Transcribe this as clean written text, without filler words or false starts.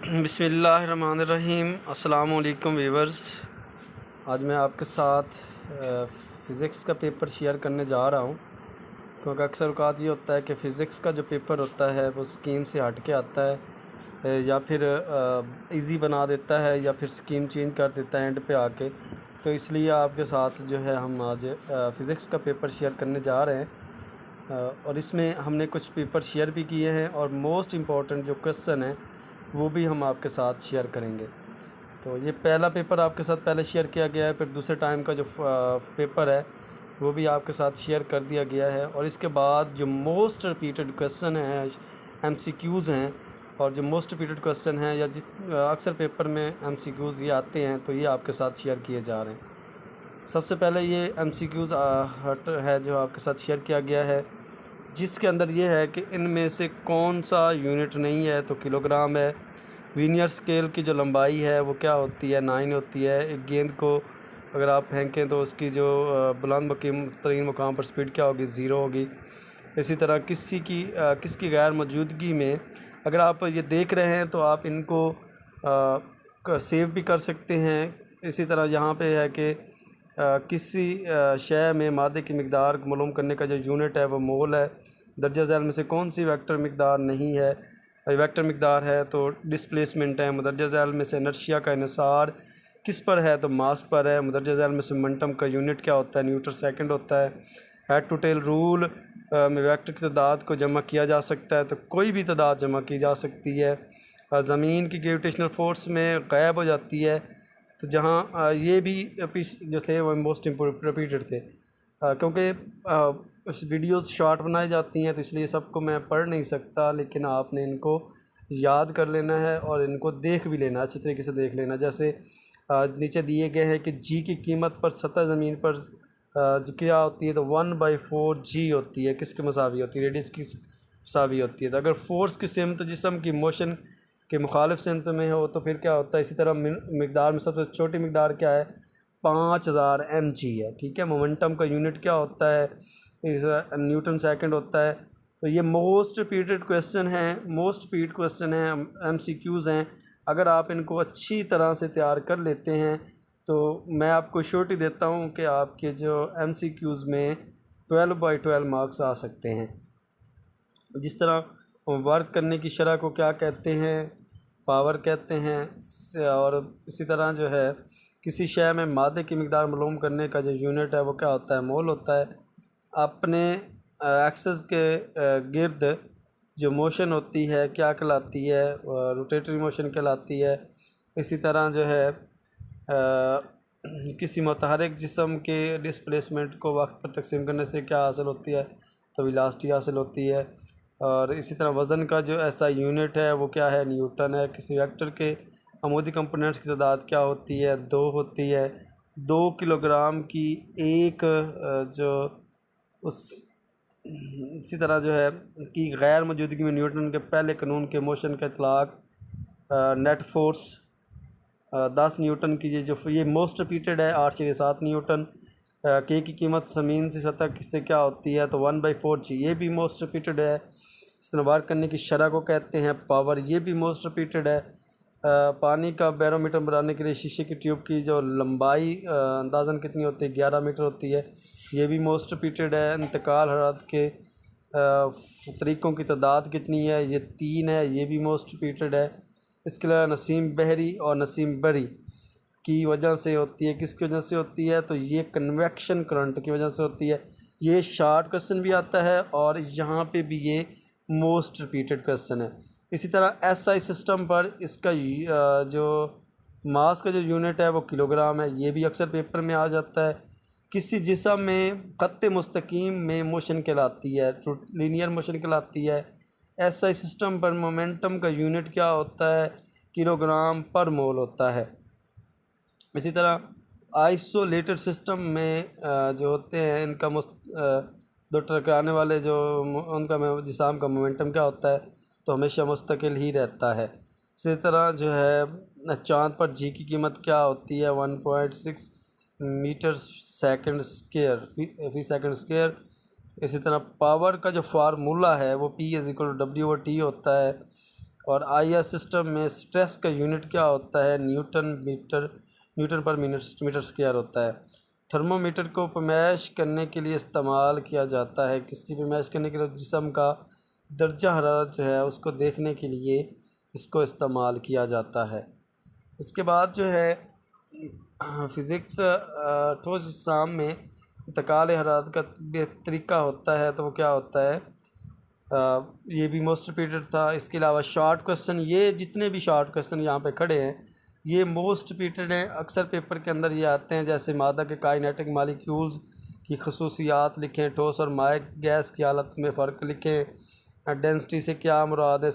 बिस्मिल्लाहिर्रहमानिर्रहीम। अस्सलाम वालेकुम व्यूअर्स। आज मैं आपके साथ फ़िज़िक्स का पेपर शेयर करने जा रहा हूँ, क्योंकि अक्सर औक़ात ये होता है कि फ़िज़िक्स का जो पेपर होता है वो स्कीम से हट के आता है, या फिर इजी बना देता है या फिर स्कीम चेंज कर देता है एंड पे आके। तो इसलिए आपके साथ जो है हम आज फ़िज़िक्स का पेपर शेयर करने जा रहे हैं, और इसमें हमने कुछ पेपर शेयर भी किए हैं और मोस्ट इम्पॉर्टेंट जो क्वेश्चन है वो भी हम आपके साथ शेयर करेंगे। तो ये पहला पेपर आपके साथ पहले शेयर किया गया है, फिर दूसरे टाइम का जो पेपर है वो भी आपके साथ शेयर कर दिया गया है। और इसके बाद जो मोस्ट रिपीटेड क्वेश्चन हैं, एमसीक्यूज़ हैं, और जो मोस्ट रिपीटेड क्वेश्चन हैं या अक्सर पेपर में एमसीक्यूज़ ये आते हैं, तो ये आपके साथ शेयर किए जा रहे हैं। सबसे पहले ये एमसीक्यूज़ है जो आपके साथ शेयर किया गया है, जिसके अंदर ये है कि इनमें से कौन सा यूनिट नहीं है, तो किलोग्राम है। वीनियर स्केल की जो लंबाई है वो क्या होती है, 9 होती है। एक गेंद को अगर आप फेंकें तो उसकी जो बुलंद तरीन मुकाम पर स्पीड क्या होगी, 0 होगी। इसी तरह किसकी गैर मौजूदगी में अगर आप ये देख रहे हैं तो आप इनको सेव भी कर सकते हैं। इसी तरह यहाँ पे है कि किसी शय में मादे की मिक़दार को मालूम करने का जो यूनिट है वो मोल है। दर्जा झैल में से कौन सी वेक्टर मिक़दार नहीं है, वेक्टर मिक़दार है तो डिस्प्लेसमेंट है। मुदर्रजा झैल में से इनर्शिया का इन्हिसार किस पर है, तो मास पर है। मुदर्रजा झैल में से मोमेंटम का यूनिट क्या होता है, न्यूटन सेकंड होता है। हेड टू टेल रूल में वेक्टर की तादाद को जमा किया जा सकता है, तो कोई भी तादाद जमा की जा सकती है। ज़मीन की ग्रेविटेशनल फोर्स में गायब हो जाती है, तो जहाँ ये भी जो थे वो मोस्ट रिपीटेड थे, क्योंकि वीडियोस शॉर्ट बनाई जाती हैं तो इसलिए सबको मैं पढ़ नहीं सकता, लेकिन आपने इनको याद कर लेना है और इनको देख भी लेना, अच्छी तरीके से देख लेना। जैसे नीचे दिए गए हैं कि जी की कीमत पर सतह ज़मीन पर क्या होती है, तो 1/4 जी होती है। किसके मसावी होती है, रेडियस की मसावी होती है। तो अगर फोर्स की सिमत जिस्म की मोशन के मुखालिफ सिमत में हो तो फिर क्या होता है। इसी तरह मिक़दार में सबसे छोटी मिक़दार क्या है, 5000 mg है। ठीक है। मोमेंटम का यूनिट क्या होता है, न्यूटन सेकंड होता है। तो ये मोस्ट रिपीटेड क्वेश्चन हैं, एमसीक्यूज़ हैं। अगर आप इनको अच्छी तरह से तैयार कर लेते हैं तो मैं आपको श्योरिटी देता हूँ कि आपके जो एमसीक्यूज़ में 12/12 मार्क्स आ सकते हैं। जिस तरह वर्क करने की शरह को क्या कहते हैं, पावर कहते हैं। और इसी तरह जो है किसी शय में मादे की मिक़दार मालूम करने का जो यूनिट है वो क्या होता है, मोल होता है। अपने एक्सेस के गिर्द जो मोशन होती है क्या कहलाती है, रोटेटरी मोशन कहलाती है। इसी तरह जो है किसी मुतहरिक जिस्म के डिस्प्लेसमेंट को वक्त पर तकसीम करने से क्या हासिल होती है, तो वेलोसिटी हासिल होती है। और इसी तरह वज़न का जो ऐसा यूनिट है वो क्या है, न्यूटन है। किसी वेक्टर के अमूदी कंपोनेंट्स की तादाद क्या होती है, 2 होती है। 2 किलोग्राम की एक जो उस इसी तरह जो है कि गैर मौजूदगी में न्यूटन के पहले कानून के मोशन का इतलाक़, नेट फोर्स 10 न्यूटन की ये मोस्ट रिपीटेड है, 8/7 न्यूटन। के की कीमत ज़मीन से सतह किससे क्या होती है, तो 1/4 जी, ये भी मोस्ट रिपीटेड है। इस तरह वार करने की शरह को कहते हैं पावर, ये भी मोस्ट रिपीटेड है। पानी का बैरोमीटर बनाने के लिए शीशे की ट्यूब की जो लंबाई अंदाज़न कितनी होती है, 11 मीटर होती है, ये भी मोस्ट रिपीटेड है। इंतकाल हरारत के तरीक़ों की तादाद कितनी है, ये 3 है, ये भी मोस्ट रिपीटेड है। इसके अलावा नसीम बहरी और नसीम बरी की वजह से होती है, किसकी वजह से होती है, तो ये कन्वेक्शन करंट की वजह से होती है। ये शॉर्ट क्वेश्चन भी आता है और यहाँ पे भी ये मोस्ट रिपीटेड क्वेश्चन है। इसी तरह एसआई सिस्टम पर इसका जो मास का जो यूनिट है वो किलोग्राम है, ये भी अक्सर पेपर में आ जाता है। किसी जिस्म में ख़त्ते मुस्तकीम में मोशन कहलाती है, लीनियर मोशन कहलाती है। एसआई सिस्टम पर मोमेंटम का यूनिट क्या होता है, किलोग्राम पर मोल होता है। इसी तरह आइसोलेटेड सिस्टम में जो होते हैं इनका दो टकराने वाले जो उनका जिस्म का मोमेंटम क्या होता है, तो हमेशा मुस्तकिल ही रहता है। इसी तरह जो है चाँद पर जी की कीमत क्या होती है, 1.6 मीटर सेकंड स्क्वायर फी सेकंड स्क्वायर। इसी तरह पावर का जो फार्मूला है वो P = W/T होता है। और IR सिस्टम में स्ट्रेस का यूनिट क्या होता है, न्यूटन पर मीटर स्क्वायर होता है। थर्मोमीटर को पैमाइश करने के लिए इस्तेमाल किया जाता है, किसकी पैमाइश करने के लिए, जिस्म का दर्जा हरारत जो है उसको देखने के लिए इसको इस्तेमाल किया जाता है। इसके बाद जो है फ़िज़िक्स ठोस जिस्म में इंतकाल हरारत का तरीका होता है, तो वो क्या होता है, ये भी मोस्ट रिपीटेड था। इसके अलावा शॉर्ट क्वेश्चन, ये जितने भी शॉर्ट क्वेश्चन यहाँ पे खड़े हैं ये मोस्ट रिपीटेड हैं, अक्सर पेपर के अंदर ये आते हैं। जैसे मादा के काइनेटिक मालिक्यूल्स की खसूसियात लिखें, ठोस और माय गैस की हालत में फ़र्क लिखें, डेंसिटी से क्या मुराद है,